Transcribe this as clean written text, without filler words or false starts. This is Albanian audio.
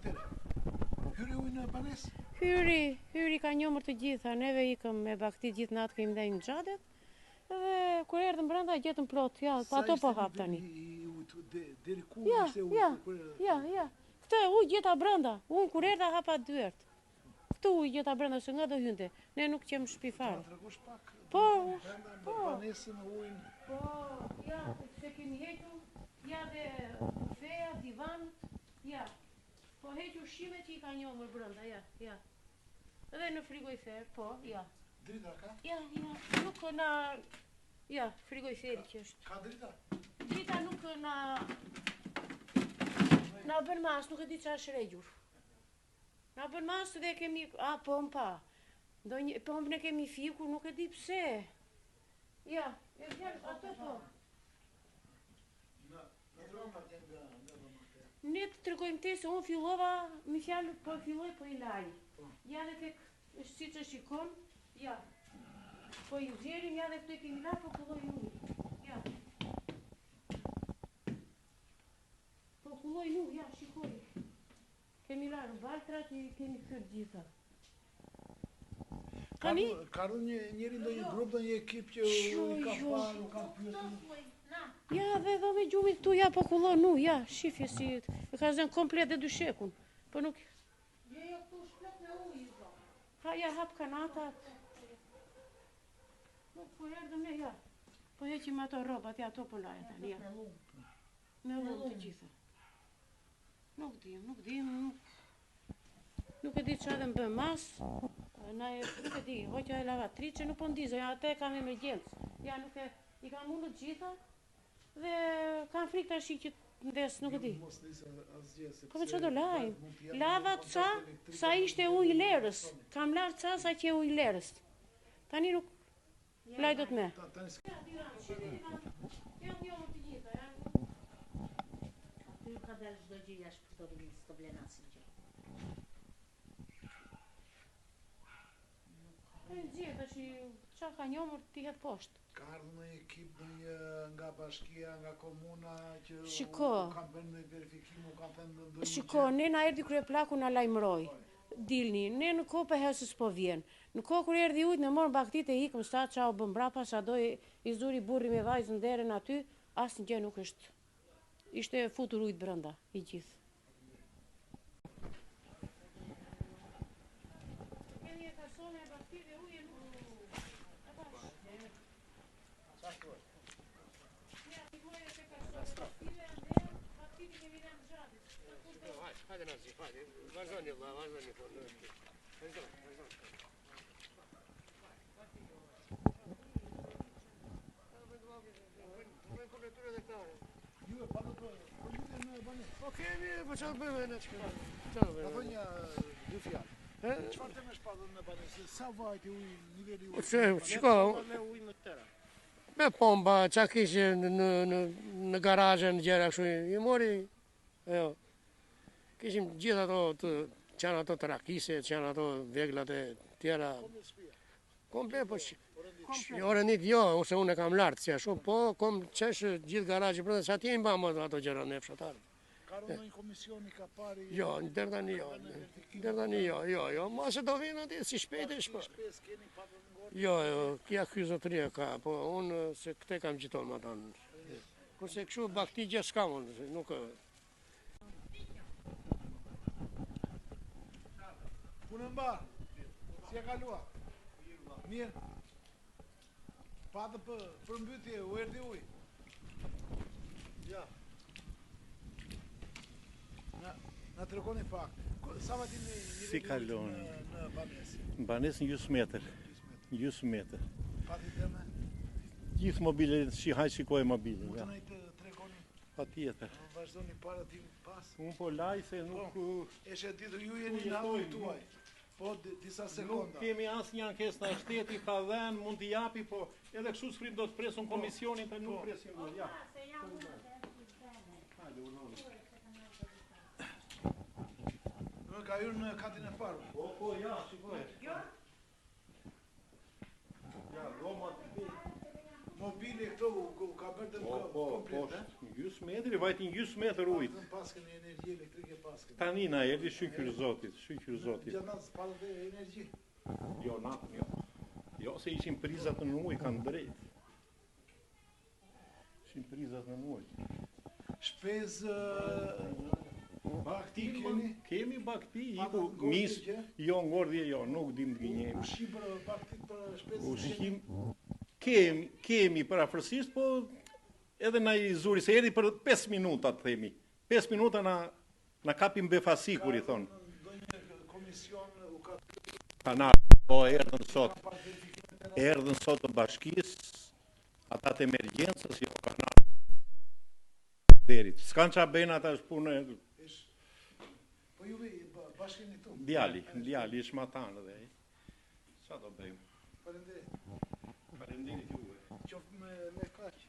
Hyri ujë në banesë? Hyri ka njëmër të gjitha, neve ikëm me bakti gjithë natë kemi ndaj në gjadet, dhe kur erdhëm brenda gjetëm plot, ja, pa ato po hap tani. Deri ku ishte ujë? Ja. Këtë ujë gjeta brenda, unë kur erdha hapa dyert. Këtë ujë gjeta brenda, se nga do hynte, ne nuk qemë shtëpi fare. Ta tregosh pak? Po. Banesën, ujin. Po, ja, se kemi hequr, ja dhe feja, divanët, ja. Po hequr shimet që i ka njëmër brenda, ja. Edhe në frigojfer, po, ja. Drita ka? Ja, nuk na... Ja, frigojferi që është. Ka drita? Drita nuk na bën mas, nuk e di qa është regjur. Na bën mas dhe kemi... pompa. Pompën e kemi fikur, nuk e di pse. Ja, e vjen ato po. Ne të tregojmë te se unë fillova, mi fjalë po filloj po i laj. Ja dhe tek, si që shikon, ja. Po i zjerim, ja dhe këto i kemi la, po kulloj ujë. Ja. Po kulloj ujë, ja, shikoj. Kemi la në baltrat, kemi këtë gjitha. Ka ardhur njëri ndonjë grup, ndonjë ekip që i ka parë, u ka pyetur? Ja, dhe dhome gjumit tu, ja, po kullon nu, ja, shifje si, e ka zënë komplet dhe dyshekun, po nuk... Jo, këtu shplot me ujë, ha, ja, hap kanatat. Nuk, po erdhëm ne, ja, po heqim ato robat, ja, ato po lajet, ja. Me lumë të gjitha. Nuk dim, nuk e di që edhe më bëm mas, nuk e di, hoqja e lavatrice, nuk po ndizë, ja, ate kam emergjensë, ja, nuk e, i kam unë të gjitha, dhe kam frikë të ashtë që të ndes, nuk e di. Ko me që do lajmë? Lava ca, sa ishte ujë lerës. Kam larë ca, sa që e ujë lerës. Tani nuk laj do të me. Ka dalë çdo gjë jashtë përdorimit të blenasin gjë. E gjithë, që qa ka njomër t'i hetë poshtë. Ka ardhur në ekip nga bashkia, nga komuna që kanë bërë në verifikim, kanë thënë ndonjë gjë? Shiko, ne na erdhi kryeplaku na lajmëroi. Dilni, ne në kohë për hesës po vjen. Në kohë kur erdhi ujtë, në morën baktit e ikëm, sta qa u bëm brapa, sa do i zuri burri me vajzën derën aty, asë një gjë nuk është. Ishte futur ujtë brenda, i gjithë. Hajde nazi, hajde, vazhdoni vlla, vazhdoni po. Vazhdo. Bëjmë kompleturë dhe këta. Ju e pa po lidhen në banesë. Po kemi, po çfarë bëjmë ne çka? Ka thënë dy fjalë. Çfarë temë shpatën në banesë? Sa vajti ujë, niveli ujë? Shiko. Me pompa, qa kishë në garazhe, në gjera kështu, i mori, kishim gjithë ato, qanë ato të rakise, qanë ato veglat e tjera. Komplet, po ore një jo, ose unë e kam lartë, si ashtu, po kom qeshë gjithë garazhe, përdhe sa ti e mba më ato gjera në fshatarë. Ka ardhur në një komisioni ka pari? Jo, deri tani jo, mos e do vinë aty, si shpejt e shpo. Jo, kja ky zotëria ka, po unë se këte kam gjiton më tanë. Kurse këshu bakti gjë s'kam unë, nuk... Punë mba, si e kalua? Mirë. Patë për mbytje, u erdi uj? Ja. Na të rekoni pak. Sa vati si kalon në banesë? Në banesë njusë metër. Pati teme? Gjithë mobile, shikoj mobile. Mund të nëjtë të rekoni? Pa tjetër. Vazhdoni para ti pas? Unë po laj se nuk... Eshe ditur ju jeni në avën tuaj. Po, disa sekonda. Nuk kemi asë një ankes në shteti, ka dhenë, mund t'i japi, po edhe kështu s'frim do të presun komisionin, të nuk presin do. Ja. Ka hyrë në katin e parë. Po, ja, shikoj. Ja, Roma të mobile këto ka bërë Po, komplet, gjys metri, vajti një gjys metër ujtë. Në paskën e energji elektrike paskën. Tani na erdhi shykër zotit. Gjatë natës palë dhe energji. Jo, natën jo. Jo, se ishin prizat në ujë, kanë drejt. Ishin prizat në ujë. Shpezë bakti keni? Kemi bakti, Pata iku ngordhje mis, që? jo ngordhje jo, nuk dim të gënjejmë. Ushqim për baktit për shpezë? Ushqim kemi për afërsisht, po edhe na i zuri se erdhi për 5 minuta të themi. 5 minuta na kapim befasi kur i thon. Ndonjë komision u ka Kanar, po erdhën sot. Erdhën sot të bashkisë, ata të emergjencës, jo kanar. Derit. S'kan qa bëjnë ata është punë. Po juve bashkën e tu? Djali, ish matanë dhe. Sa do bëjmë? Faleminderit. Faleminderit juve. Qoftë me kaq.